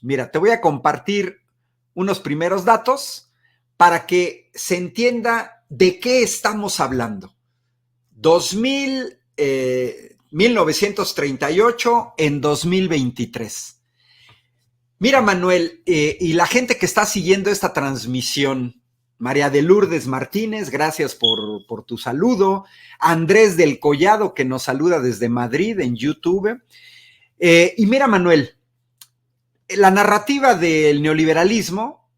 Mira, te voy a compartir unos primeros datos para que se entienda de qué estamos hablando. 1938 en 2023. Mira, Manuel, y la gente que está siguiendo esta transmisión, María de Lourdes Martínez, gracias por tu saludo. Andrés del Collado, que nos saluda desde Madrid en YouTube. Y mira, Manuel, la narrativa del neoliberalismo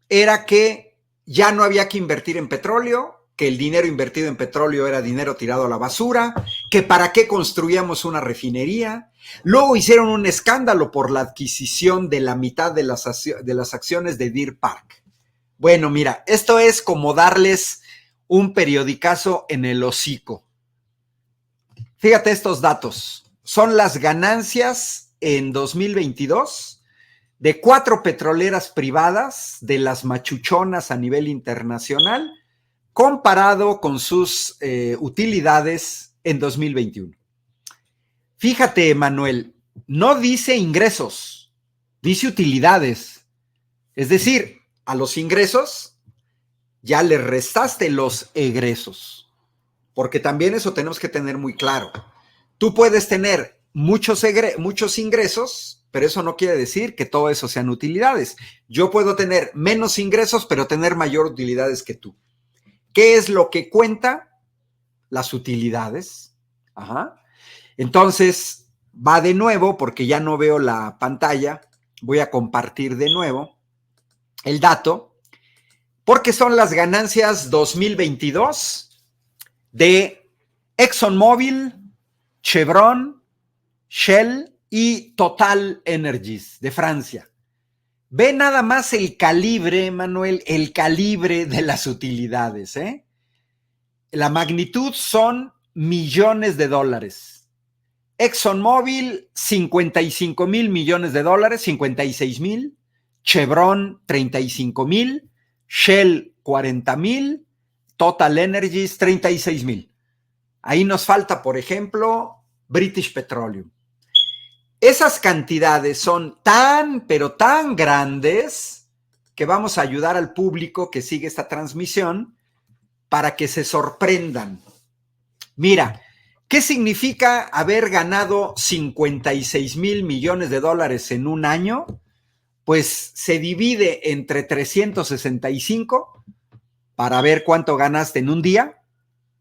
era que ya no había que invertir en petróleo, que el dinero invertido en petróleo era dinero tirado a la basura, que para qué construíamos una refinería. Luego hicieron un escándalo por la adquisición de la mitad de las acciones de Deer Park. Bueno, mira, esto es como darles un periodicazo en el hocico. Fíjate estos datos. Son las ganancias en 2022 de 4 petroleras privadas de las machuchonas a nivel internacional, comparado con sus utilidades en 2021. Fíjate, Manuel, no dice ingresos, dice utilidades. Es decir, a los ingresos ya le restaste los egresos, porque también eso tenemos que tener muy claro. Tú puedes tener muchos ingresos, pero eso no quiere decir que todo eso sean utilidades. Yo puedo tener menos ingresos, pero tener mayor utilidades que tú. ¿Qué es lo que cuenta? Las utilidades. Ajá. Entonces, va de nuevo, porque ya no veo la pantalla, voy a compartir de nuevo el dato, porque son las ganancias 2022 de ExxonMobil, Chevron, Shell y Total Energies de Francia. Ve nada más el calibre, Manuel, el calibre de las utilidades, ¿eh? La magnitud son millones de dólares. ExxonMobil, 55,000 millones de dólares, 56,000. Chevron, 35,000. Shell, 40,000. Total Energies, 36,000. Ahí nos falta, por ejemplo, British Petroleum. Esas cantidades son tan, pero tan grandes que vamos a ayudar al público que sigue esta transmisión para que se sorprendan. Mira, ¿qué significa haber ganado 56,000 millones de dólares en un año? Pues se divide entre 365 para ver cuánto ganaste en un día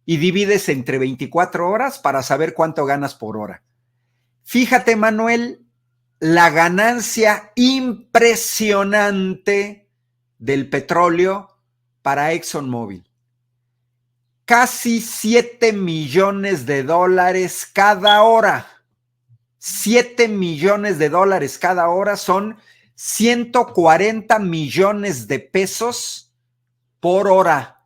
y divides entre 24 horas para saber cuánto ganas por hora. Fíjate, Manuel, la ganancia impresionante del petróleo para ExxonMobil. Casi 7 millones de dólares cada hora. 7 millones de dólares cada hora son 140 millones de pesos por hora.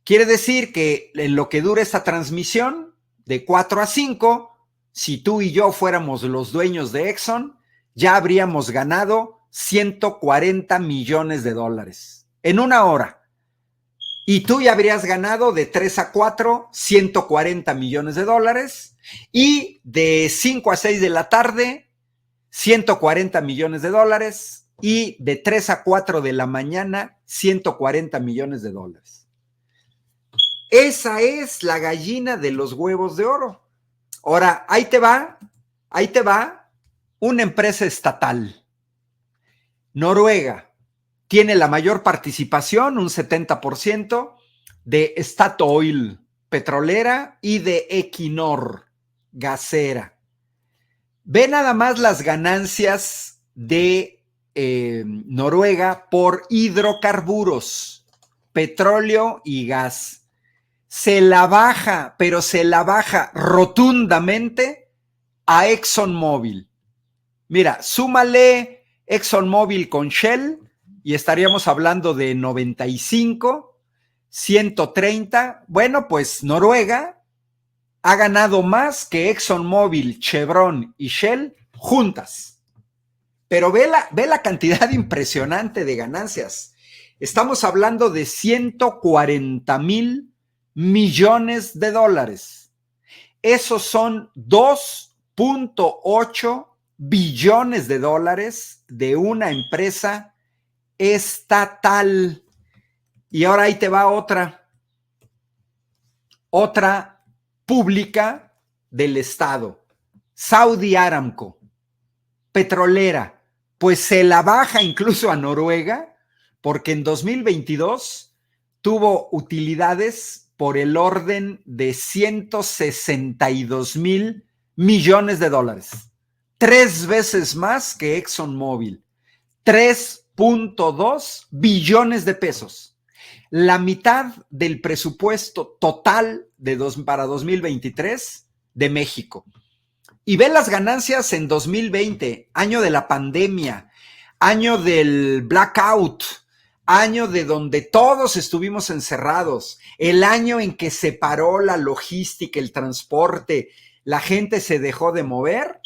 Quiere decir que en lo que dura esta transmisión, de 4 a 5, si tú y yo fuéramos los dueños de Exxon, ya habríamos ganado 140 millones de dólares en una hora. Y tú ya habrías ganado de 3 a 4, 140 millones de dólares. Y de 5 a 6 de la tarde, 140 millones de dólares. Y de 3 a 4 de la mañana, 140 millones de dólares. Esa es la gallina de los huevos de oro. Ahora, ahí te va una empresa estatal. Noruega tiene la mayor participación, un 70%, de Statoil, petrolera, y de Equinor, gasera. Ve nada más las ganancias de Noruega por hidrocarburos, petróleo y gas. Se la baja, pero se la baja rotundamente a ExxonMobil. Mira, súmale ExxonMobil con Shell y estaríamos hablando de 95, 130. Bueno, pues Noruega ha ganado más que ExxonMobil, Chevron y Shell juntas. Pero ve la cantidad impresionante de ganancias. Estamos hablando de 140,000 millones de dólares. Esos son 2.8 billones de dólares de una empresa estatal. Y ahora ahí te va otra pública del Estado, Saudi Aramco, petrolera, pues se la baja incluso a Noruega, porque en 2022 tuvo utilidades por el orden de 162 mil millones de dólares, 3 veces más que ExxonMobil, 3.2 billones de pesos. La mitad del presupuesto total para 2023 de México. Y ve las ganancias en 2020, año de la pandemia, año del blackout, año de donde todos estuvimos encerrados, el año en que se paró la logística, el transporte, la gente se dejó de mover.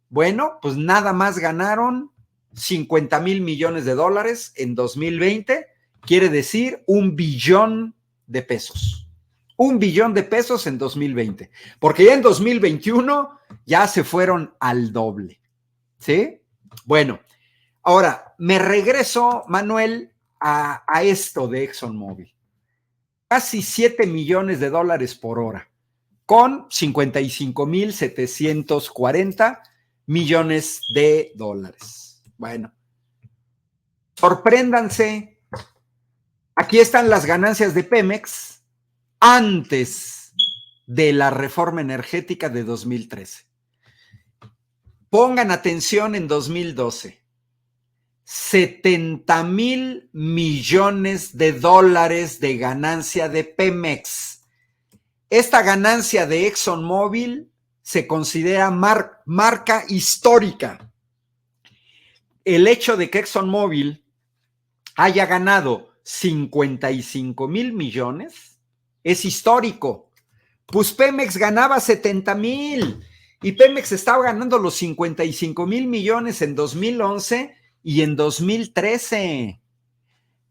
Bueno, pues nada más ganaron 50 mil millones de dólares en 2020. Quiere decir 1 billón de pesos. 1 billón de pesos en 2020. Porque ya en 2021 ya se fueron al doble. ¿Sí? Bueno, ahora me regreso, Manuel, a esto de ExxonMobil. Casi 7 millones de dólares por hora, con 55,740 millones de dólares. Bueno, sorpréndanse. Aquí están las ganancias de Pemex antes de la reforma energética de 2013. Pongan atención en 2012. 70 mil millones de dólares de ganancia de Pemex. Esta ganancia de ExxonMobil se considera marca histórica. El hecho de que ExxonMobil haya ganado 55 mil millones es histórico. Pues Pemex ganaba 70 mil y Pemex estaba ganando los 55 mil millones en 2011 y en 2013.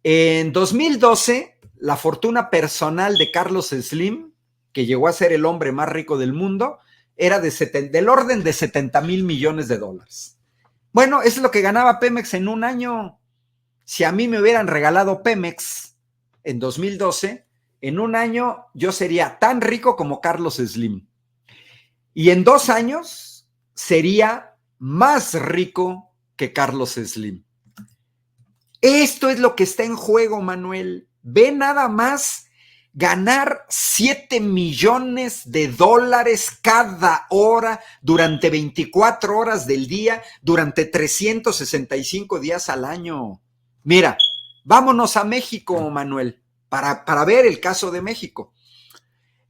En 2012, la fortuna personal de Carlos Slim, que llegó a ser el hombre más rico del mundo, era del orden de 70 mil millones de dólares. Bueno, eso es lo que ganaba Pemex en un año. Si a mí me hubieran regalado Pemex en 2012, en un año yo sería tan rico como Carlos Slim. Y en 2 años sería más rico que Carlos Slim. Esto es lo que está en juego, Manuel. Ve nada más ganar 7 millones de dólares cada hora durante 24 horas del día, durante 365 días al año. Mira, vámonos a México, Manuel, para ver el caso de México.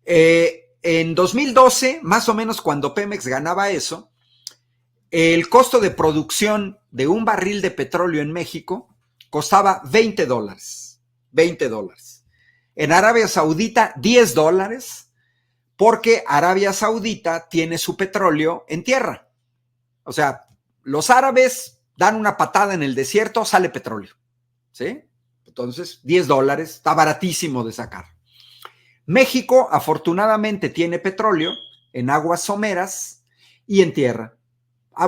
En 2012, más o menos cuando Pemex ganaba eso, el costo de producción de un barril de petróleo en México costaba $20. $20. En Arabia Saudita, $10, porque Arabia Saudita tiene su petróleo en tierra. O sea, los árabes dan una patada en el desierto, sale petróleo. ¿Sí? Entonces, $10, está baratísimo de sacar. México, afortunadamente, tiene petróleo en aguas someras y en tierra.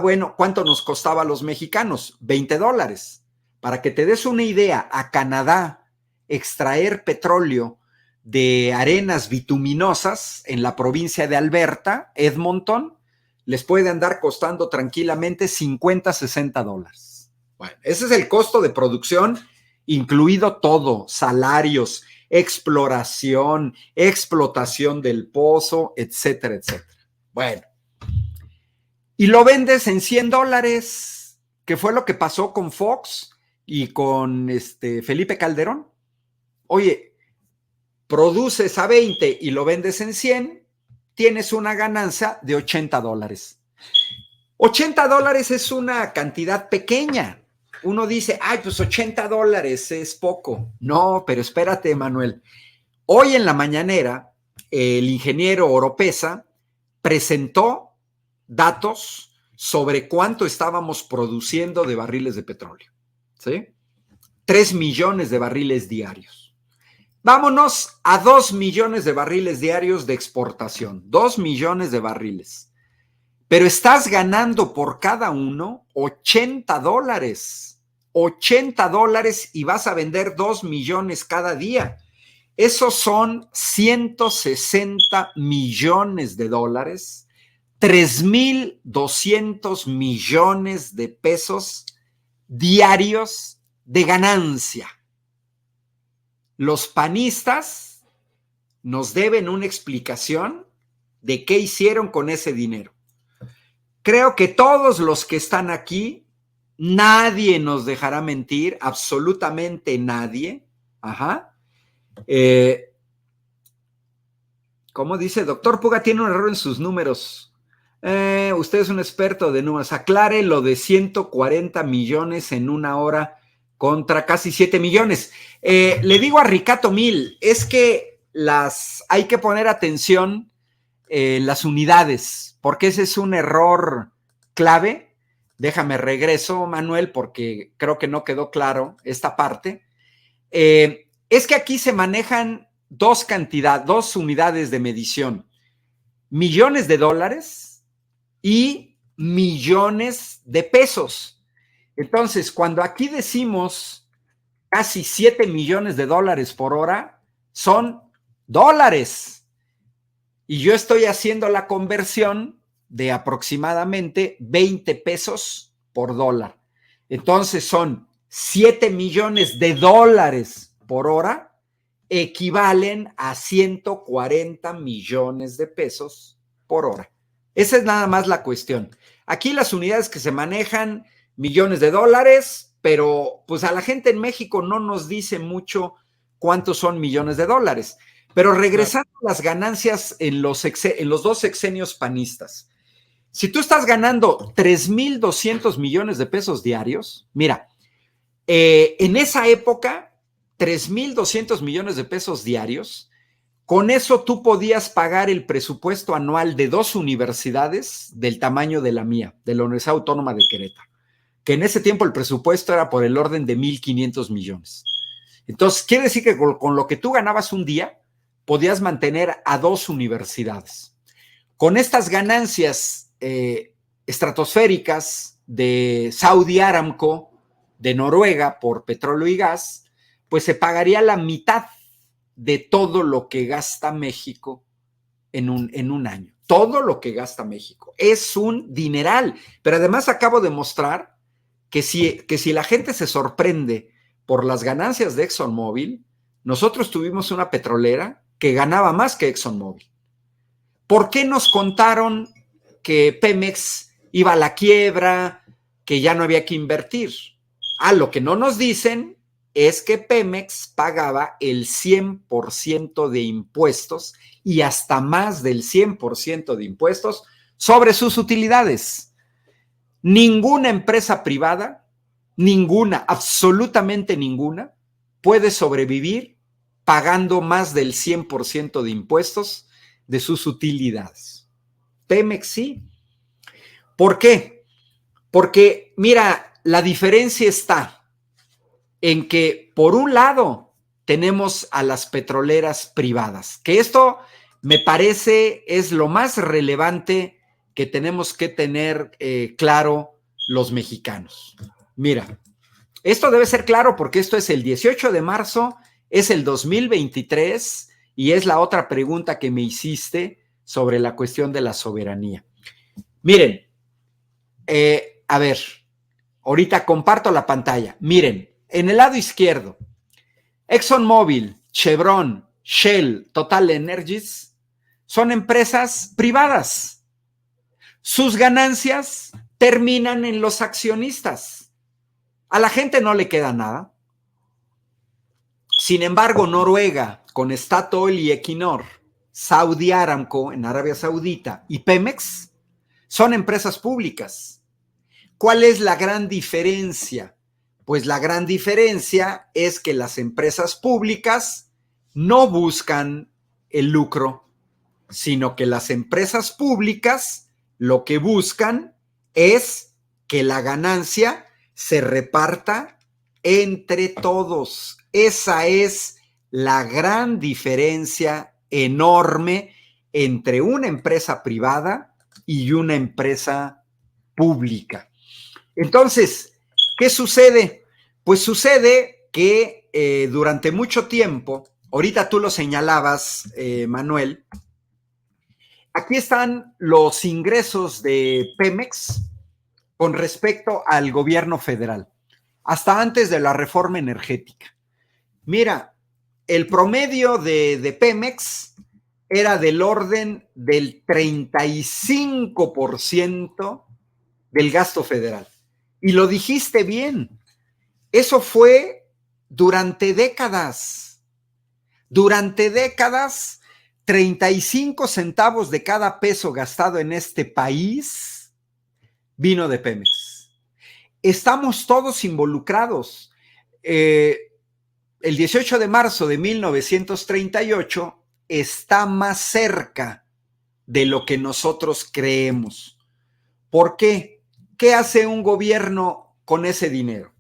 Bueno, ¿cuánto nos costaba a los mexicanos? $20. Para que te des una idea, a Canadá extraer petróleo de arenas bituminosas en la provincia de Alberta, Edmonton, les puede andar costando tranquilamente $50-60. Bueno, ese es el costo de producción, incluido todo, salarios, exploración, explotación del pozo, etcétera, etcétera. Bueno, y lo vendes en $100, que fue lo que pasó con Fox y con Felipe Calderón. Oye, produces a 20 y lo vendes en 100, tienes una ganancia de $80. $80 es una cantidad pequeña. Uno dice, ay, pues $80 es poco. No, pero espérate, Manuel. Hoy en la mañanera, el ingeniero Oropesa presentó datos sobre cuánto estábamos produciendo de barriles de petróleo. ¿Sí? 3 millones de barriles diarios. Vámonos a 2 millones de barriles diarios de exportación. 2 millones de barriles. pero estás ganando por cada uno $80. $80 y vas a vender 2 millones cada día. Esos son 160 millones de dólares, 3,200 millones de pesos diarios de ganancia. Los panistas nos deben una explicación de qué hicieron con ese dinero. Creo que todos los que están aquí, nadie nos dejará mentir, absolutamente nadie. Ajá. ¿Cómo dice? Doctor Puga tiene un error en sus números. Usted es un experto de números. Aclare lo de 140 millones en una hora contra casi 7 millones. Le digo a Ricato Mil, es que hay que poner atención las unidades, porque ese es un error clave. Déjame regreso, Manuel, porque creo que no quedó claro esta parte. Es que aquí se manejan dos unidades de medición: millones de dólares y millones de pesos. Entonces, cuando aquí decimos casi 7 millones de dólares por hora, son dólares. Y yo estoy haciendo la conversión de aproximadamente 20 pesos por dólar. Entonces son 7 millones de dólares por hora, equivalen a 140 millones de pesos por hora. Esa es nada más la cuestión. Aquí las unidades que se manejan, millones de dólares, pero pues a la gente en México no nos dice mucho cuántos son millones de dólares. Pero regresando a las ganancias en los dos sexenios panistas, si tú estás ganando 3,200 millones de pesos diarios, mira, en esa época, 3,200 millones de pesos diarios, con eso tú podías pagar el presupuesto anual de 2 universidades del tamaño de la mía, de la Universidad Autónoma de Querétaro, que en ese tiempo el presupuesto era por el orden de 1,500 millones. Entonces, quiere decir que con lo que tú ganabas un día, podías mantener a 2 universidades. Con estas ganancias estratosféricas de Saudi Aramco, de Noruega, por petróleo y gas, pues se pagaría la mitad de todo lo que gasta México en un año. Todo lo que gasta México. Es un dineral. Pero además acabo de mostrar que si la gente se sorprende por las ganancias de ExxonMobil, nosotros tuvimos una petrolera que ganaba más que ExxonMobil. ¿Por qué nos contaron que Pemex iba a la quiebra, que ya no había que invertir? Lo que no nos dicen es que Pemex pagaba el 100% de impuestos y hasta más del 100% de impuestos sobre sus utilidades. Ninguna empresa privada, ninguna, absolutamente ninguna, puede sobrevivir pagando más del 100% de impuestos de sus utilidades. Pemex sí. ¿Por qué? Porque, mira, la diferencia está en que, por un lado, tenemos a las petroleras privadas, que esto me parece es lo más relevante que tenemos que tener claro los mexicanos. Mira, esto debe ser claro porque esto es el 18 de marzo, es el 2023 y es la otra pregunta que me hiciste sobre la cuestión de la soberanía. Miren, a ver, ahorita comparto la pantalla. Miren, en el lado izquierdo, ExxonMobil, Chevron, Shell, Total Energies son empresas privadas. Sus ganancias terminan en los accionistas. A la gente no le queda nada. Sin embargo, Noruega, con Statoil y Equinor, Saudi Aramco en Arabia Saudita y Pemex, son empresas públicas. ¿Cuál es la gran diferencia? Pues la gran diferencia es que las empresas públicas no buscan el lucro, sino que las empresas públicas lo que buscan es que la ganancia se reparta entre todos. Esa es la gran diferencia enorme entre una empresa privada y una empresa pública. Entonces, ¿qué sucede? Pues sucede que durante mucho tiempo, ahorita tú lo señalabas, Manuel, aquí están los ingresos de Pemex con respecto al gobierno federal, hasta antes de la reforma energética. Mira, el promedio de Pemex era del orden del 35% del gasto federal. Y lo dijiste bien, eso fue durante décadas. Durante décadas, 35 centavos de cada peso gastado en este país vino de Pemex. Estamos todos involucrados. El 18 de marzo de 1938 está más cerca de lo que nosotros creemos. ¿Por qué? ¿Qué hace un gobierno con ese dinero?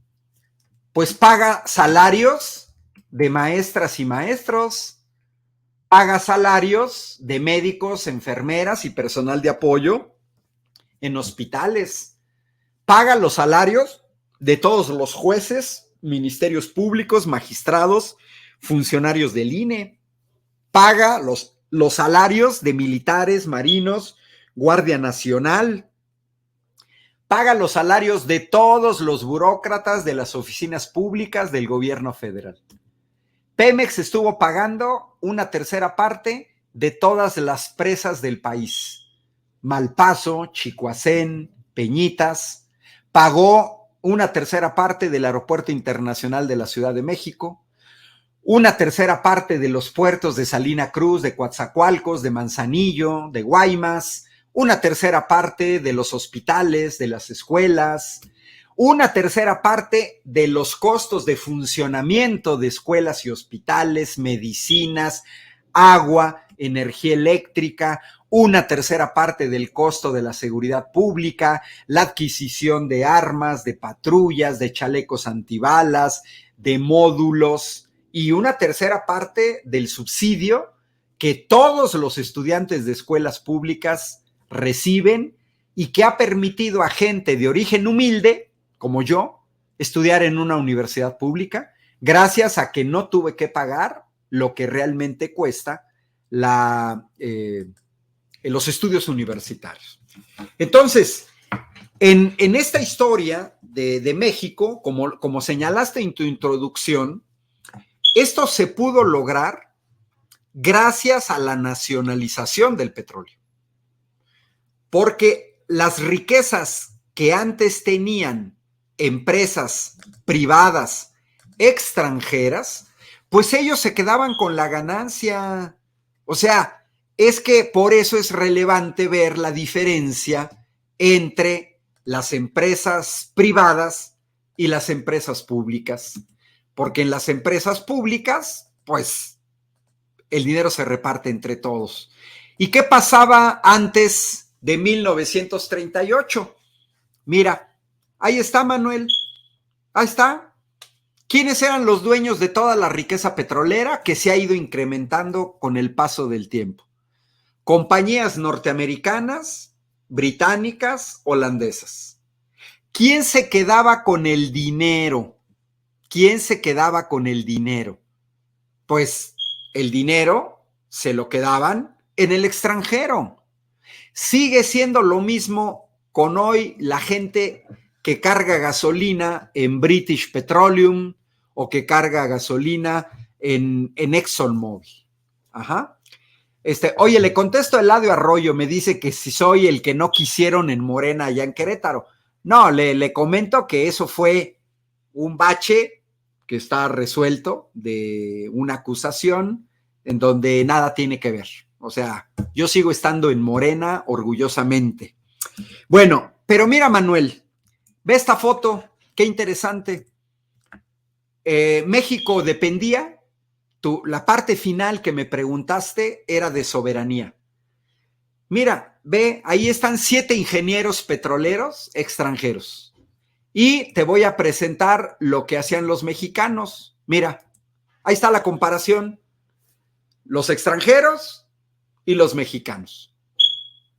Pues paga salarios de maestras y maestros, paga salarios de médicos, enfermeras y personal de apoyo en hospitales, paga los salarios de todos los jueces, ministerios públicos, magistrados, funcionarios del INE, paga los salarios de militares, marinos, Guardia Nacional, paga los salarios de todos los burócratas de las oficinas públicas del gobierno federal. Pemex estuvo pagando una tercera parte de todas las presas del país. Malpaso, Chicoacén, Peñitas, pagó una tercera parte del Aeropuerto Internacional de la Ciudad de México, una tercera parte de los puertos de Salina Cruz, de Coatzacoalcos, de Manzanillo, de Guaymas, una tercera parte de los hospitales, de las escuelas, una tercera parte de los costos de funcionamiento de escuelas y hospitales, medicinas, agua, energía eléctrica, una tercera parte del costo de la seguridad pública, la adquisición de armas, de patrullas, de chalecos antibalas, de módulos y una tercera parte del subsidio que todos los estudiantes de escuelas públicas reciben y que ha permitido a gente de origen humilde, como yo, estudiar en una universidad pública, gracias a que no tuve que pagar lo que realmente cuesta los estudios universitarios. Entonces, en esta historia de México, como señalaste en tu introducción, esto se pudo lograr gracias a la nacionalización del petróleo. Porque las riquezas que antes tenían empresas privadas extranjeras, pues ellos se quedaban con la ganancia. O sea, es que por eso es relevante ver la diferencia entre las empresas privadas y las empresas públicas. Porque en las empresas públicas, pues, el dinero se reparte entre todos. ¿Y qué pasaba antes de 1938? Mira, ahí está, Manuel. Ahí está. ¿Quiénes eran los dueños de toda la riqueza petrolera que se ha ido incrementando con el paso del tiempo? Compañías norteamericanas, británicas, holandesas. ¿Quién se quedaba con el dinero? ¿Quién se quedaba con el dinero? Pues el dinero se lo quedaban en el extranjero. Sigue siendo lo mismo con hoy la gente que carga gasolina en British Petroleum o que carga gasolina en ExxonMobil. Ajá. Oye, le contesto a Eladio Arroyo, me dice que si soy el que no quisieron en Morena allá en Querétaro. No, le comento que eso fue un bache que está resuelto de una acusación en donde nada tiene que ver. O sea, yo sigo estando en Morena orgullosamente. Bueno, pero mira, Manuel, ve esta foto, qué interesante. México dependía, la parte final que me preguntaste era de soberanía. Mira, ve, ahí están 7 ingenieros petroleros extranjeros. Y te voy a presentar lo que hacían los mexicanos. Mira, ahí está la comparación. Los extranjeros y los mexicanos.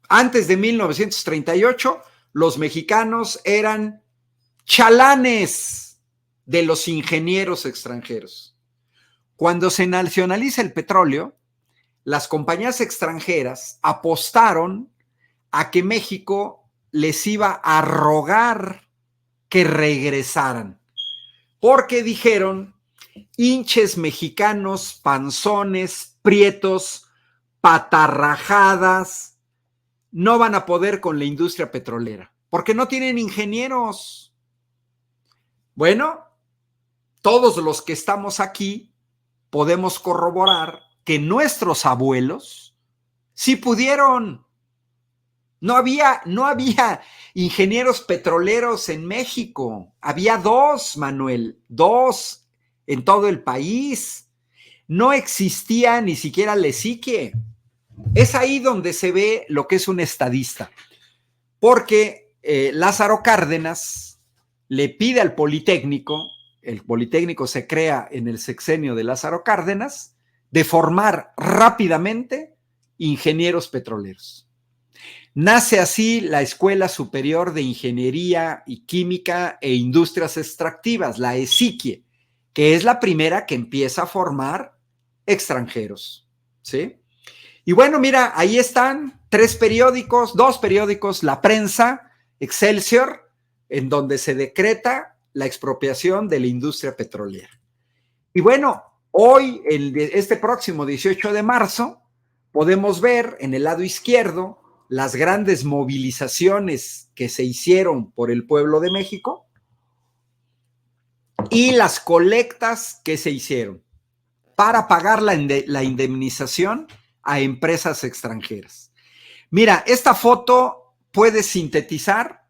Antes de 1938, los mexicanos eran chalanes de los ingenieros extranjeros. Cuando se nacionaliza el petróleo, las compañías extranjeras apostaron a que México les iba a rogar que regresaran, porque dijeron, hinches mexicanos, panzones, prietos, patarrajadas, no van a poder con la industria petrolera, porque no tienen ingenieros. Bueno, todos los que estamos aquí podemos corroborar que nuestros abuelos sí pudieron. No había ingenieros petroleros en México. Había dos, Manuel, dos en todo el país. No existía ni siquiera la ESIQUE. Es ahí donde se ve lo que es un estadista. Porque Lázaro Cárdenas le pide al Politécnico, el Politécnico se crea en el sexenio de Lázaro Cárdenas, de formar rápidamente ingenieros petroleros. Nace así la Escuela Superior de Ingeniería y Química e Industrias Extractivas, la ESIQUE, que es la primera que empieza a formar extranjeros, ¿sí? Y bueno, mira, ahí están dos periódicos, La Prensa, Excelsior, en donde se decreta la expropiación de la industria petrolera. Y bueno, hoy, este próximo 18 de marzo, podemos ver en el lado izquierdo las grandes movilizaciones que se hicieron por el pueblo de México y las colectas que se hicieron para pagar la indemnización a empresas extranjeras. Mira, esta foto puede sintetizar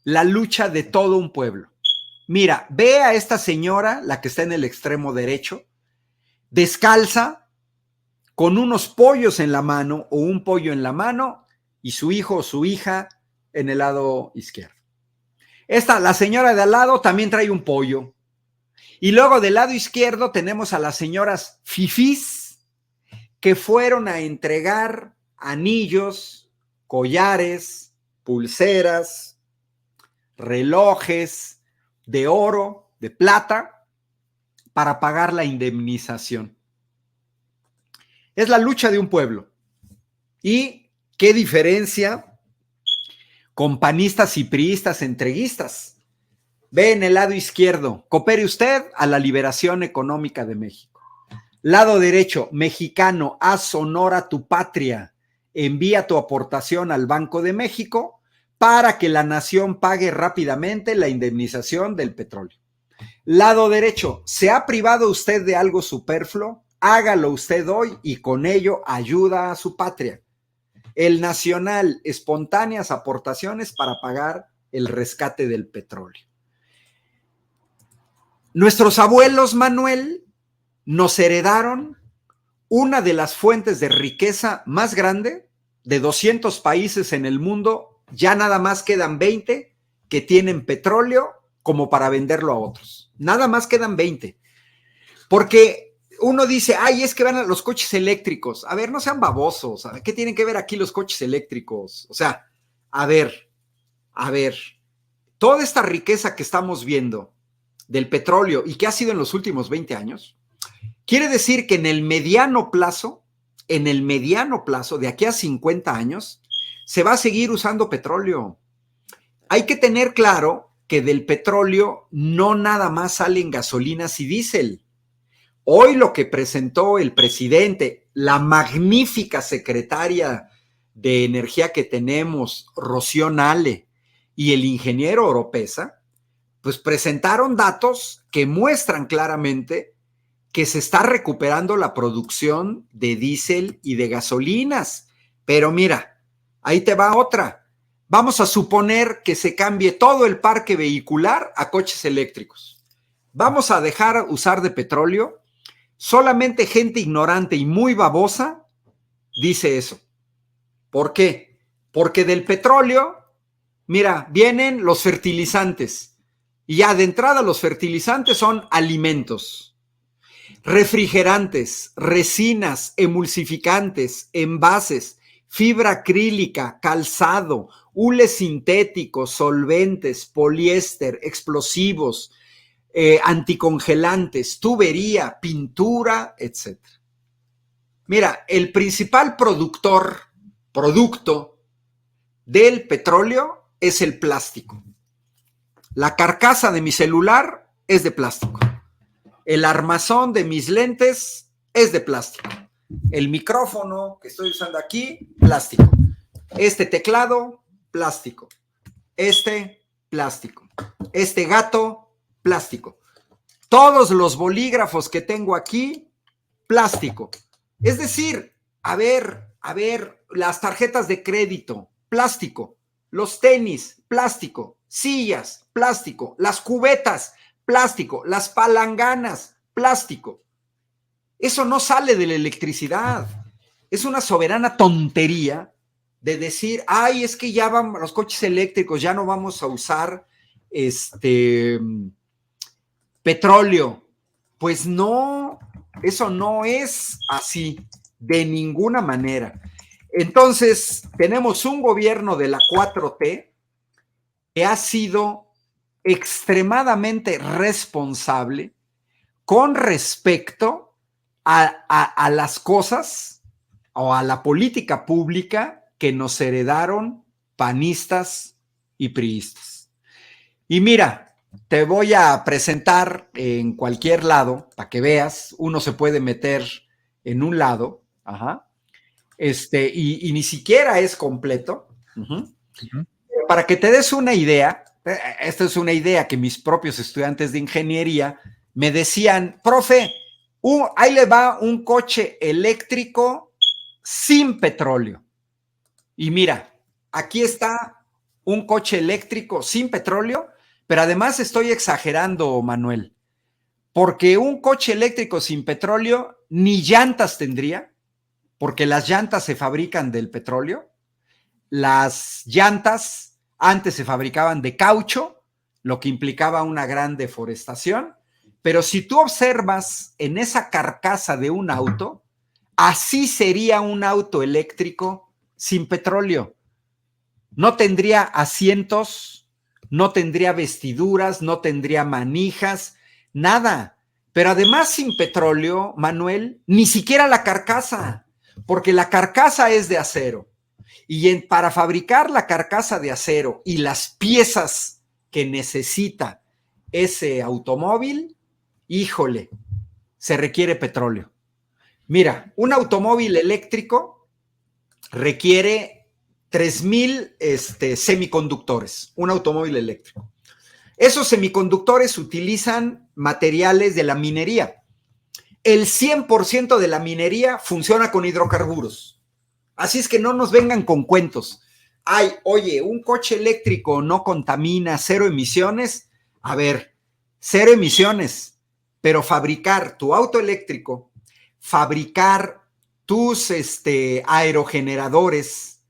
la lucha de todo un pueblo. Mira, ve a esta señora, la que está en el extremo derecho, descalza, con unos pollos en la mano o un pollo en la mano y su hijo o su hija en el lado izquierdo. La señora de al lado también trae un pollo. Y luego del lado izquierdo tenemos a las señoras fifís que fueron a entregar anillos, collares, pulseras, relojes de oro, de plata, para pagar la indemnización. Es la lucha de un pueblo. Y qué diferencia con panistas y priistas entreguistas. Ve en el lado izquierdo, coopere usted a la liberación económica de México. Lado derecho, mexicano, haz honor a tu patria. Envía tu aportación al Banco de México para que la nación pague rápidamente la indemnización del petróleo. Lado derecho, ¿se ha privado usted de algo superfluo? Hágalo usted hoy y con ello ayuda a su patria. El nacional, espontáneas aportaciones para pagar el rescate del petróleo. Nuestros abuelos, Manuel, nos heredaron una de las fuentes de riqueza más grande de 200 países en el mundo. Ya nada más quedan 20 que tienen petróleo como para venderlo a otros. Nada más quedan 20. Porque uno dice, ay, es que van a los coches eléctricos. A ver, no sean babosos. ¿Qué tienen que ver aquí los coches eléctricos? O sea, a ver, toda esta riqueza que estamos viendo del petróleo y que ha sido en los últimos 20 años, quiere decir que en el mediano plazo, de aquí a 50 años, se va a seguir usando petróleo. Hay que tener claro que del petróleo no nada más salen gasolinas y diésel. Hoy lo que presentó el presidente, la magnífica secretaria de Energía que tenemos, Rocío Nale, y el ingeniero Oropesa, pues presentaron datos que muestran claramente que se está recuperando la producción de diésel y de gasolinas. Pero mira, ahí te va otra. Vamos a suponer que se cambie todo el parque vehicular a coches eléctricos. Vamos a dejar usar de petróleo. Solamente gente ignorante y muy babosa dice eso. ¿Por qué? Porque del petróleo, mira, vienen los fertilizantes. Y ya de entrada los fertilizantes son alimentos, refrigerantes, resinas, emulsificantes, envases, fibra acrílica, calzado, hule sintético, solventes, poliéster, explosivos, anticongelantes, tubería, pintura, etc. Mira, el principal producto del petróleo es el plástico. La carcasa de mi celular es de plástico. El armazón de mis lentes es de plástico. El micrófono que estoy usando aquí, plástico. Este teclado, plástico. Este, plástico. Este gato, plástico. Todos los bolígrafos que tengo aquí, plástico. Es decir, a ver, las tarjetas de crédito, plástico. Los tenis, plástico. Sillas, plástico. Las cubetas, plástico. Las palanganas, plástico. Eso no sale de la electricidad. Es una soberana tontería de decir, ay, es que ya van los coches eléctricos, ya no vamos a usar petróleo. Pues no, eso no es así, de ninguna manera. Entonces, tenemos un gobierno de la 4T que ha sido extremadamente responsable con respecto a las cosas o a la política pública que nos heredaron panistas y priistas. Y mira, te voy a presentar en cualquier lado para que veas, uno se puede meter en un lado, y ni siquiera es completo. Para que te des una idea, esta es una idea que mis propios estudiantes de ingeniería me decían, profe, ahí le va un coche eléctrico sin petróleo. Y mira, aquí está un coche eléctrico sin petróleo, pero además estoy exagerando, Manuel, porque un coche eléctrico sin petróleo ni llantas tendría, porque las llantas se fabrican del petróleo. Las llantas antes se fabricaban de caucho, lo que implicaba una gran deforestación. Pero si tú observas en esa carcasa de un auto, así sería un auto eléctrico sin petróleo. No tendría asientos, no tendría vestiduras, no tendría manijas, nada. Pero además sin petróleo, Manuel, ni siquiera la carcasa, porque la carcasa es de acero. Y para fabricar la carcasa de acero y las piezas que necesita ese automóvil, híjole, se requiere petróleo. Mira, un automóvil eléctrico requiere 3,000 semiconductores, un automóvil eléctrico. Esos semiconductores utilizan materiales de la minería. El 100% de la minería funciona con hidrocarburos. Así es que no nos vengan con cuentos. Ay, oye, un coche eléctrico no contamina, cero emisiones. A ver, cero emisiones, pero fabricar tu auto eléctrico, fabricar tus aerogeneradores,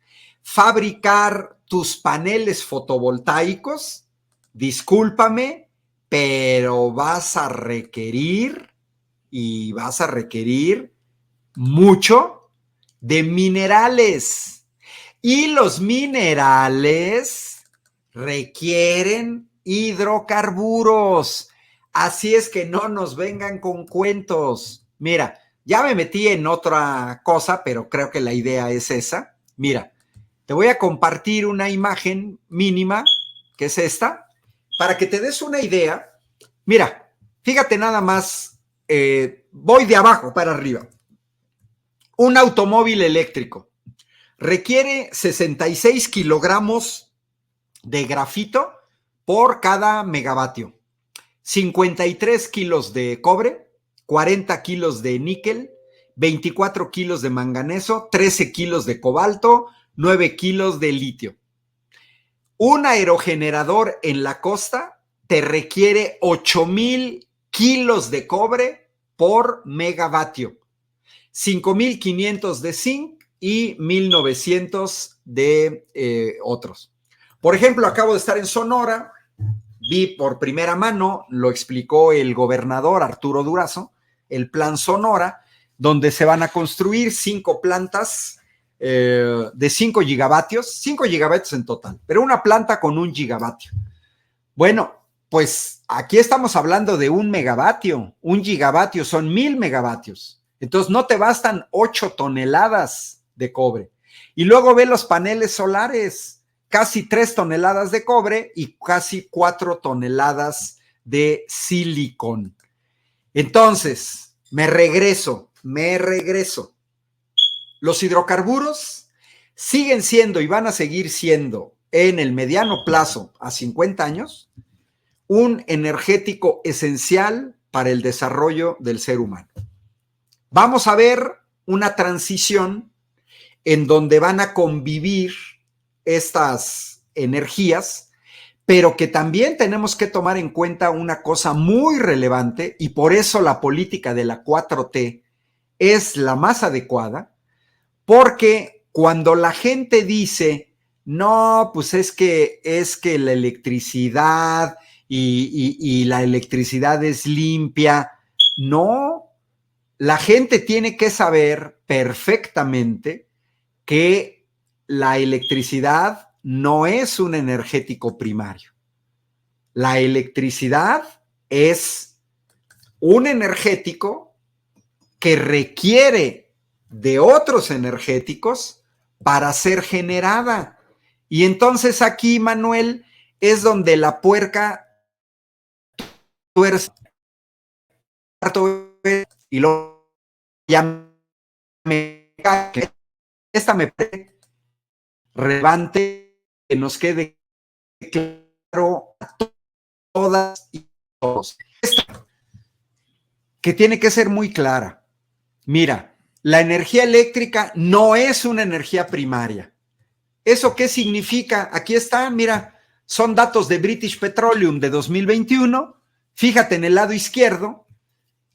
fabricar tus paneles fotovoltaicos, discúlpame, pero vas a requerir mucho de minerales. Y los minerales requieren hidrocarburos. Así es que no nos vengan con cuentos. Mira, ya me metí en otra cosa, pero creo que la idea es esa. Mira, te voy a compartir una imagen mínima, que es esta, para que te des una idea. Mira, fíjate nada más, voy de abajo para arriba. Un automóvil eléctrico requiere 66 kilogramos de grafito por cada megavatio, 53 kilos de cobre, 40 kilos de níquel, 24 kilos de manganeso, 13 kilos de cobalto, 9 kilos de litio. Un aerogenerador en la costa te requiere 8,000 kilos de cobre por megavatio. 5,500 de zinc y 1,900 de otros. Por ejemplo, acabo de estar en Sonora, vi por primera mano, lo explicó el gobernador Arturo Durazo, el plan Sonora, donde se van a construir 5 plantas de 5 gigavatios, 5 gigavatios en total, pero una planta con 1 gigavatio. Bueno, pues aquí estamos hablando de 1 megavatio, 1 gigavatio son 1000 megavatios. Entonces no te bastan 8 toneladas de cobre. Y luego ve los paneles solares, casi 3 toneladas de cobre y casi 4 toneladas de silicón. Entonces, me regreso. Los hidrocarburos siguen siendo y van a seguir siendo en el mediano plazo, a 50 años, un energético esencial para el desarrollo del ser humano. Vamos a ver una transición en donde van a convivir estas energías, pero que también tenemos que tomar en cuenta una cosa muy relevante, y por eso la política de la 4T es la más adecuada, porque cuando la gente dice, no, pues es que la electricidad y la electricidad es limpia, no, la gente tiene que saber perfectamente que la electricidad no es un energético primario. La electricidad es un energético que requiere de otros energéticos para ser generada. Y entonces aquí, Manuel, es donde la puerca tuerce y luego ya me cae. Esta me relevante que nos quede claro a todas y todos. Esta, que tiene que ser muy clara. Mira, la energía eléctrica no es una energía primaria. ¿Eso qué significa? Aquí está, mira, son datos de British Petroleum de 2021. Fíjate en el lado izquierdo,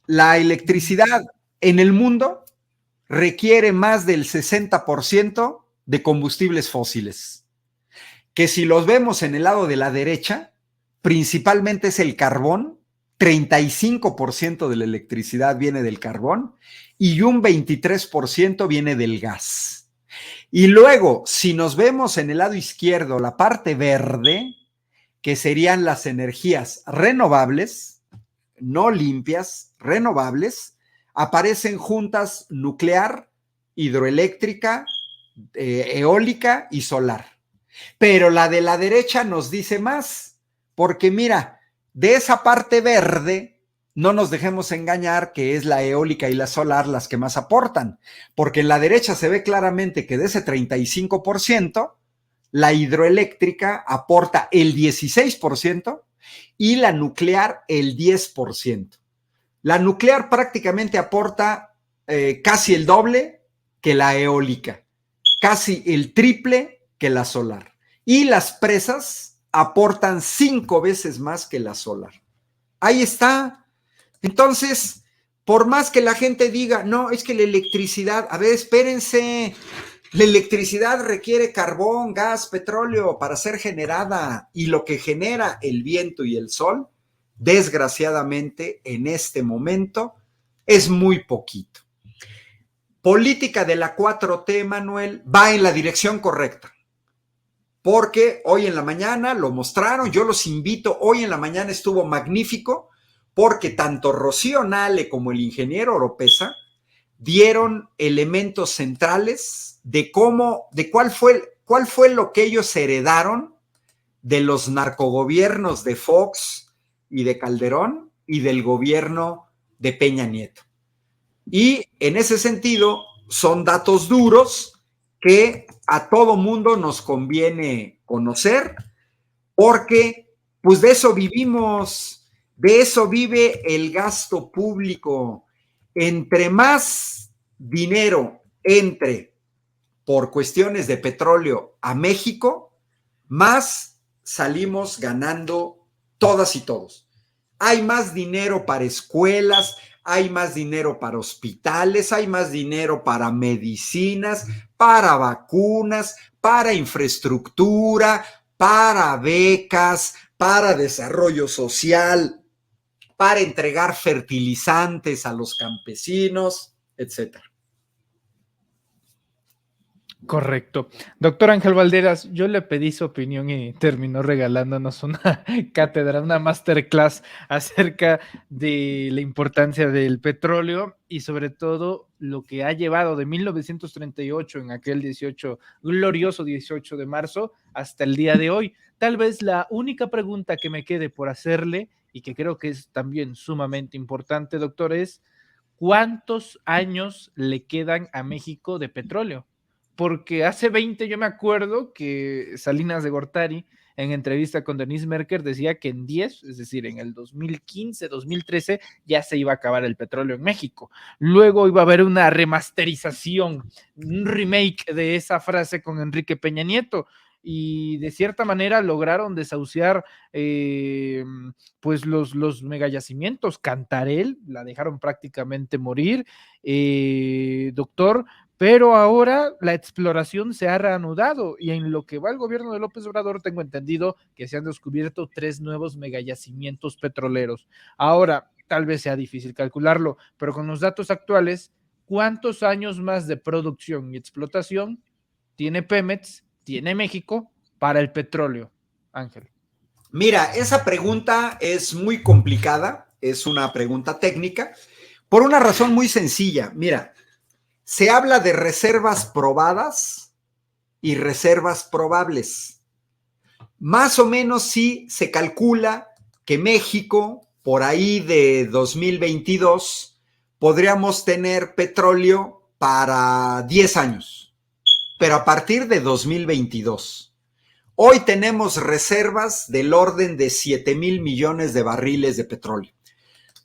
la electricidad en el mundo requiere más del 60% de combustibles fósiles. Que si los vemos en el lado de la derecha, principalmente es el carbón, 35% de la electricidad viene del carbón y un 23% viene del gas. Y luego, si nos vemos en el lado izquierdo, la parte verde, que serían las energías renovables, no limpias, renovables, aparecen juntas nuclear, hidroeléctrica, eólica y solar. Pero la de la derecha nos dice más, porque mira, de esa parte verde, no nos dejemos engañar que es la eólica y la solar las que más aportan, porque en la derecha se ve claramente que de ese 35%, la hidroeléctrica aporta el 16% y la nuclear el 10%. La nuclear prácticamente aporta casi el doble que la eólica, casi el triple que la solar. Y las presas aportan 5 veces más que la solar. Ahí está. Entonces, por más que la gente diga, no, es que la electricidad, a ver, espérense, la electricidad requiere carbón, gas, petróleo para ser generada, y lo que genera el viento y el sol, desgraciadamente, en este momento, es muy poquito. Política de la 4T, Manuel, va en la dirección correcta. Porque hoy en la mañana lo mostraron, yo los invito, hoy en la mañana estuvo magnífico, porque tanto Rocío Nale como el ingeniero Oropesa dieron elementos centrales de cuál fue lo que ellos heredaron de los narcogobiernos de Fox y de Calderón y del gobierno de Peña Nieto. Y en ese sentido son datos duros que a todo mundo nos conviene conocer, porque pues de eso vivimos, de eso vive el gasto público. Entre más dinero entre por cuestiones de petróleo a México, más salimos ganando todas y todos. Hay más dinero para escuelas, hay más dinero para hospitales, hay más dinero para medicinas, para vacunas, para infraestructura, para becas, para desarrollo social, para entregar fertilizantes a los campesinos, etcétera. Correcto. Doctor Ángel Valderas, yo le pedí su opinión y terminó regalándonos una cátedra, una masterclass acerca de la importancia del petróleo y sobre todo lo que ha llevado de 1938 en aquel 18, glorioso 18 de marzo hasta el día de hoy. Tal vez la única pregunta que me quede por hacerle y que creo que es también sumamente importante, doctor, es ¿cuántos años le quedan a México de petróleo? Porque hace 20 yo me acuerdo que Salinas de Gortari en entrevista con Denise Merker decía que en 10, es decir, en el 2015, 2013, ya se iba a acabar el petróleo en México. Luego iba a haber una remasterización, un remake de esa frase con Enrique Peña Nieto y de cierta manera lograron desahuciar pues los megayacimientos. Cantarel la dejaron prácticamente morir, doctor, pero ahora la exploración se ha reanudado y en lo que va el gobierno de López Obrador tengo entendido que se han descubierto 3 nuevos megayacimientos petroleros. Ahora, tal vez sea difícil calcularlo, pero con los datos actuales, ¿cuántos años más de producción y explotación tiene Pemex, tiene México para el petróleo, Ángel? Mira, esa pregunta es muy complicada, es una pregunta técnica, por una razón muy sencilla. Mira, se habla de reservas probadas y reservas probables. Más o menos sí se calcula que México, por ahí de 2022, podríamos tener petróleo para 10 años, pero a partir de 2022. Hoy tenemos reservas del orden de 7,000 millones de barriles de petróleo.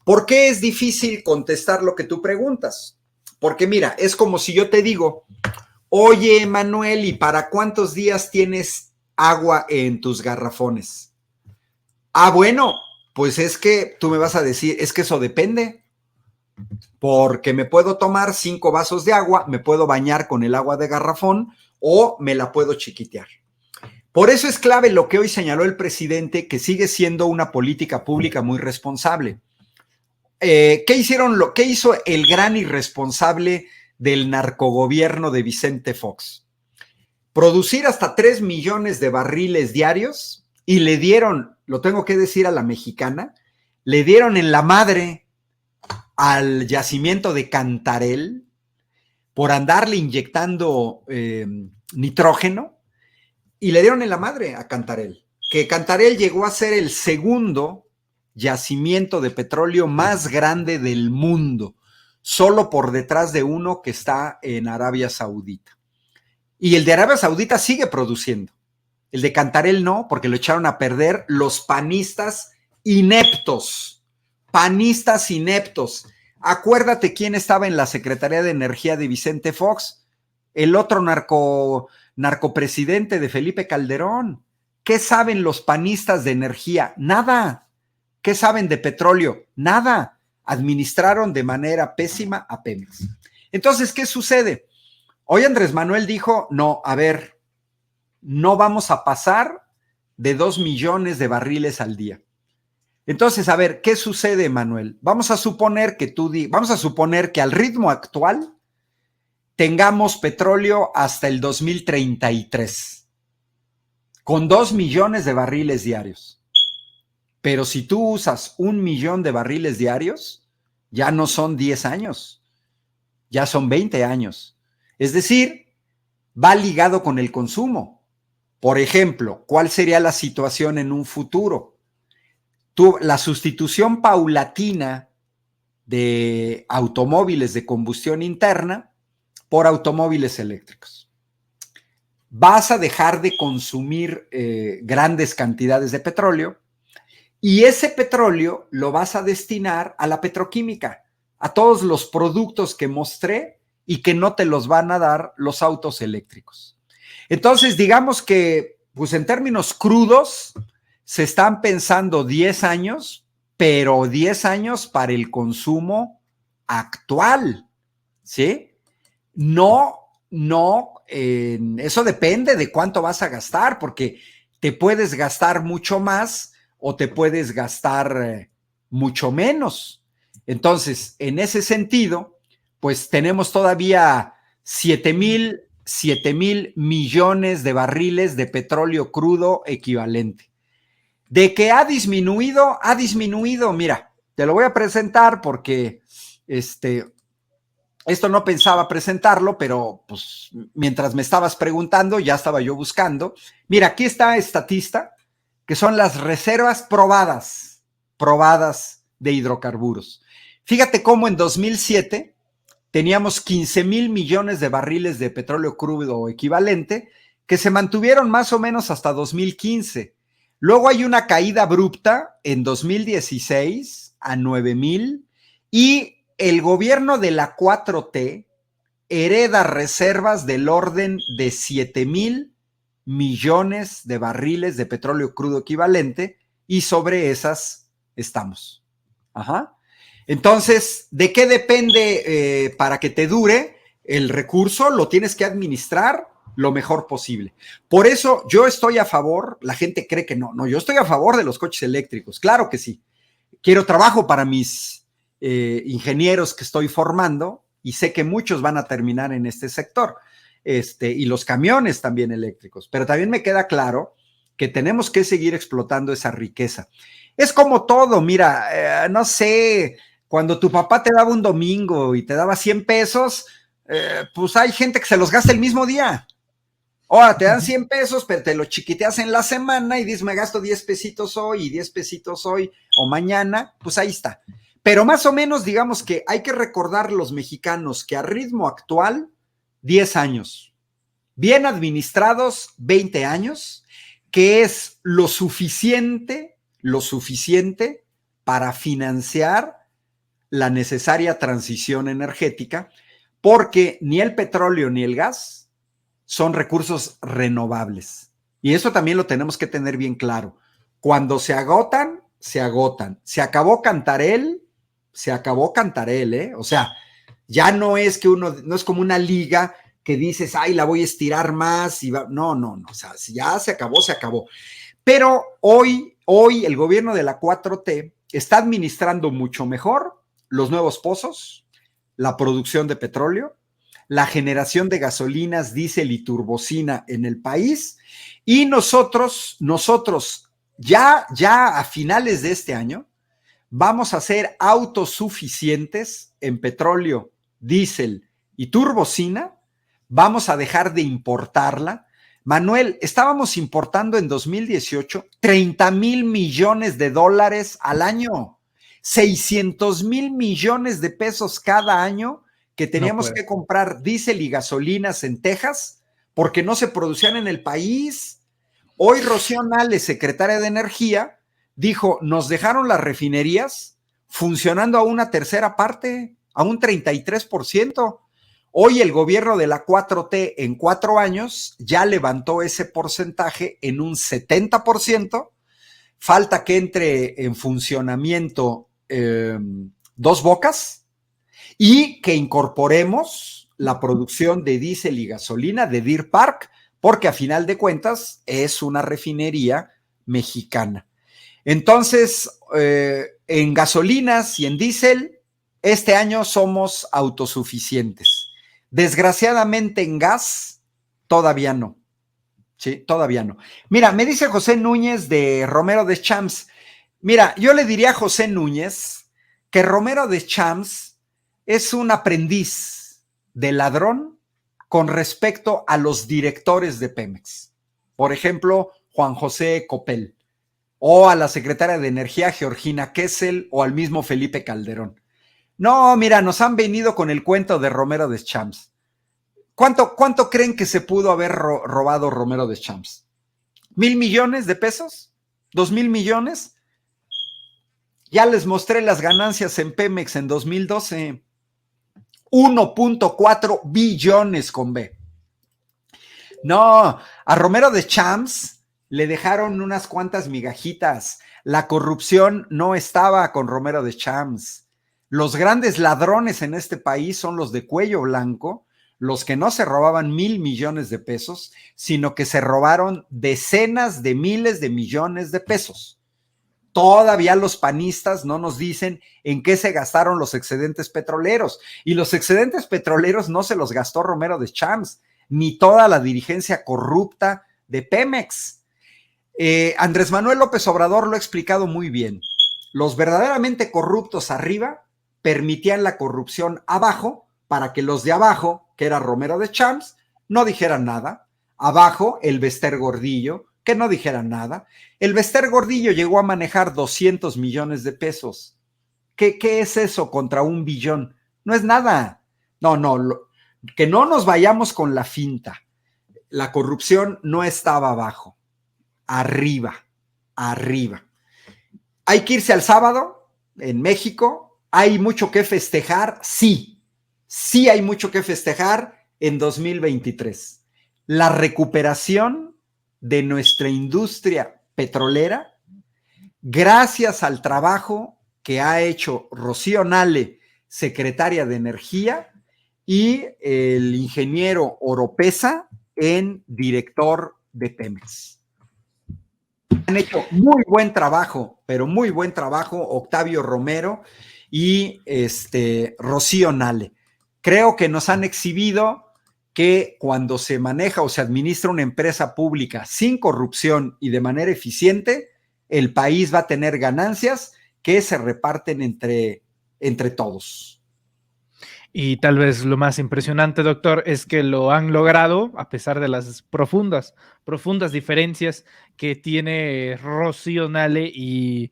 ¿Por qué es difícil contestar lo que tú preguntas? Porque mira, es como si yo te digo, oye, Manuel, ¿y para cuántos días tienes agua en tus garrafones? Ah, bueno, pues es que tú me vas a decir, es que eso depende, porque me puedo tomar 5 vasos de agua, me puedo bañar con el agua de garrafón o me la puedo chiquitear. Por eso es clave lo que hoy señaló el presidente, que sigue siendo una política pública muy responsable. ¿Qué hizo el gran irresponsable del narcogobierno de Vicente Fox? Producir hasta 3 millones de barriles diarios y le dieron, lo tengo que decir a la mexicana, le dieron en la madre al yacimiento de Cantarell por andarle inyectando nitrógeno y le dieron en la madre a Cantarell, que Cantarell llegó a ser el segundo yacimiento de petróleo más grande del mundo, solo por detrás de uno que está en Arabia Saudita. Y el de Arabia Saudita sigue produciendo. El de Cantarell no, porque lo echaron a perder los panistas ineptos. Panistas ineptos. Acuérdate quién estaba en la Secretaría de Energía de Vicente Fox, el otro narcopresidente de Felipe Calderón. ¿Qué saben los panistas de energía? Nada. ¿Qué saben de petróleo? Nada. Administraron de manera pésima a Pemex. Entonces, ¿qué sucede? Hoy Andrés Manuel dijo, no, a ver, no vamos a pasar de 2 millones de barriles al día. Entonces, a ver, ¿qué sucede, Manuel? Vamos a suponer que al ritmo actual tengamos petróleo hasta el 2033, con 2 millones de barriles diarios. Pero si tú usas 1 millón de barriles diarios, ya no son 10 años, ya son 20 años. Es decir, va ligado con el consumo. Por ejemplo, ¿cuál sería la situación en un futuro? La sustitución paulatina de automóviles de combustión interna por automóviles eléctricos. Vas a dejar de consumir grandes cantidades de petróleo y ese petróleo lo vas a destinar a la petroquímica, a todos los productos que mostré y que no te los van a dar los autos eléctricos. Entonces, digamos que, pues en términos crudos, se están pensando 10 años, pero 10 años para el consumo actual, ¿sí? Eso depende de cuánto vas a gastar, porque te puedes gastar mucho más o te puedes gastar mucho menos. Entonces, en ese sentido, pues tenemos todavía 7,000 7,000 millones de barriles de petróleo crudo equivalente. De que ha disminuido, mira, te lo voy a presentar porque esto no pensaba presentarlo, pero pues mientras me estabas preguntando, ya estaba yo buscando. Mira, aquí está Statista, que son las reservas probadas de hidrocarburos. Fíjate cómo en 2007 teníamos 15,000 millones de barriles de petróleo crudo equivalente, que se mantuvieron más o menos hasta 2015. Luego hay una caída abrupta en 2016 a 9,000 y el gobierno de la 4T hereda reservas del orden de 7,000 millones de barriles de petróleo crudo equivalente y sobre esas estamos. Ajá. Entonces, ¿de qué depende para que te dure el recurso? Lo tienes que administrar lo mejor posible. Por eso yo estoy a favor, la gente cree que no, yo estoy a favor de los coches eléctricos, claro que sí. Quiero trabajo para mis ingenieros que estoy formando y sé que muchos van a terminar en este sector, y los camiones también eléctricos, pero también me queda claro que tenemos que seguir explotando esa riqueza. Es como todo, mira, no sé, cuando tu papá te daba un domingo y te daba 100 pesos, pues hay gente que se los gasta el mismo día. Ahora te dan 100 pesos, pero te lo chiquiteas en la semana y dices, me gasto 10 pesitos hoy y 10 pesitos hoy o mañana, pues ahí está. Pero más o menos digamos que hay que recordar los mexicanos que a ritmo actual, 10 años, bien administrados, 20 años, que es lo suficiente para financiar la necesaria transición energética, porque ni el petróleo ni el gas son recursos renovables. Y eso también lo tenemos que tener bien claro. Cuando se agotan, se agotan. Se acabó Cantarell, ¿eh? O sea, ya no es que no es como una liga que dices, ay, la voy a estirar más. Y va. No. O sea, si ya se acabó, se acabó. Pero hoy el gobierno de la 4T está administrando mucho mejor los nuevos pozos, la producción de petróleo, la generación de gasolinas, diésel y turbocina en el país, y nosotros ya a finales de este año vamos a ser autosuficientes en petróleo, diésel y turbocina. Vamos a dejar de importarla. Manuel, estábamos importando en 2018 $30,000 millones al año, 600,000 millones de pesos cada año que teníamos que comprar diésel y gasolinas en Texas porque no se producían en el país. Hoy Rocío Nale, secretaria de Energía, dijo, nos dejaron las refinerías funcionando a una tercera parte, a un 33%. Hoy el gobierno de la 4T en 4 años ya levantó ese porcentaje en un 70%. Falta que entre en funcionamiento Dos Bocas y que incorporemos la producción de diésel y gasolina de Deer Park, porque a final de cuentas es una refinería mexicana. Entonces, en gasolinas y en diésel, este año somos autosuficientes. Desgraciadamente en gas, todavía no. Sí, todavía no. Mira, me dice José Núñez de Romero de Champs. Mira, yo le diría a José Núñez que Romero de Champs es un aprendiz de ladrón con respecto a los directores de Pemex. Por ejemplo, Juan José Copel, o a la secretaria de Energía, Georgina Kessel, o al mismo Felipe Calderón. No, mira, nos han venido con el cuento de Romero de Champs. ¿Cuánto creen que se pudo haber robado Romero de Champs? ¿1,000 millones de pesos? ¿2,000 millones? Ya les mostré las ganancias en Pemex en 2012. 1.4 billones con B. No, a Romero de Champs le dejaron unas cuantas migajitas. La corrupción no estaba con Romero de Champs. Los grandes ladrones en este país son los de cuello blanco, los que no se robaban 1,000 millones de pesos, sino que se robaron decenas de miles de millones de pesos. Todavía los panistas no nos dicen en qué se gastaron los excedentes petroleros, y los excedentes petroleros no se los gastó Romero de Champs, ni toda la dirigencia corrupta de Pemex. Andrés Manuel López Obrador lo ha explicado muy bien. Los verdaderamente corruptos arriba permitían la corrupción abajo para que los de abajo, que era Romero de Champs, no dijeran nada. Abajo, el Bester Gordillo, que no dijeran nada. El Bester Gordillo llegó a manejar 200 millones de pesos. ¿Qué es eso contra 1 billón? No es nada. Que no nos vayamos con la finta. La corrupción no estaba abajo, arriba. Hay que irse al sábado en México. ¿Hay mucho que festejar? Sí hay mucho que festejar en 2023. La recuperación de nuestra industria petrolera, gracias al trabajo que ha hecho Rocío Nale, secretaria de Energía, y el ingeniero Oropesa en director de Pemex. Han hecho muy buen trabajo, pero muy buen trabajo Octavio Romero y Rocío Nale. Creo que nos han exhibido que cuando se maneja o se administra una empresa pública sin corrupción y de manera eficiente, el país va a tener ganancias que se reparten entre todos. Y tal vez lo más impresionante, doctor, es que lo han logrado a pesar de las profundas diferencias que tiene Rocío Nale y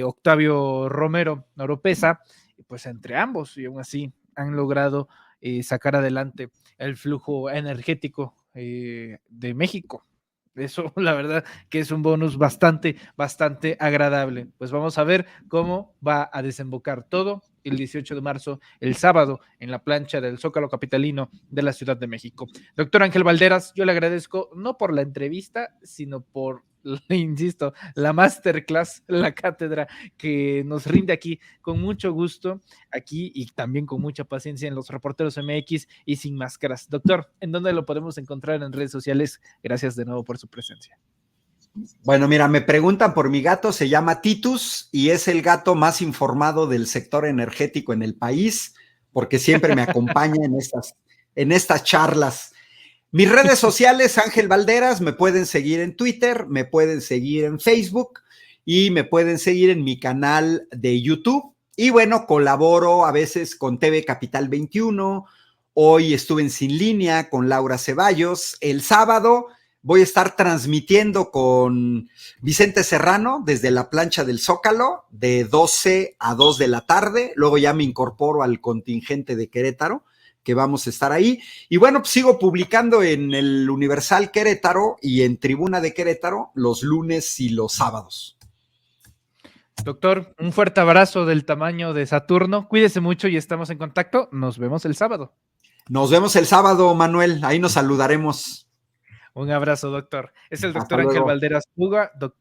Octavio Romero Oropesa, pues entre ambos, y aún así han logrado sacar adelante el flujo energético de México. Eso, la verdad, que es un bonus bastante agradable. Pues vamos a ver cómo va a desembocar todo el 18 de marzo, el sábado, en la plancha del Zócalo capitalino de la Ciudad de México. Doctor Ángel Valderas, yo le agradezco no por la entrevista, sino por, insisto, la masterclass, la cátedra que nos rinde aquí con mucho gusto, aquí y también con mucha paciencia en los Reporteros MX y Sin Máscaras. Doctor, ¿en dónde lo podemos encontrar en redes sociales? Gracias de nuevo por su presencia. Bueno, mira, me preguntan por mi gato, se llama Titus y es el gato más informado del sector energético en el país, porque siempre me acompaña en estas charlas. Mis redes sociales, Ángel Valderas, me pueden seguir en Twitter, me pueden seguir en Facebook y me pueden seguir en mi canal de YouTube. Y bueno, colaboro a veces con TV Capital 21. Hoy estuve en Sin Línea con Laura Ceballos. El sábado voy a estar transmitiendo con Vicente Serrano desde la plancha del Zócalo de 12 a 2 de la tarde. Luego ya me incorporo al contingente de Querétaro, que vamos a estar ahí. Y bueno, pues sigo publicando en el Universal Querétaro y en Tribuna de Querétaro los lunes y los sábados. Doctor, un fuerte abrazo del tamaño de Saturno. Cuídese mucho y estamos en contacto. Nos vemos el sábado. Nos vemos el sábado, Manuel. Ahí nos saludaremos. Un abrazo, doctor. Es el doctor Ángel Valderas Puga, doctor.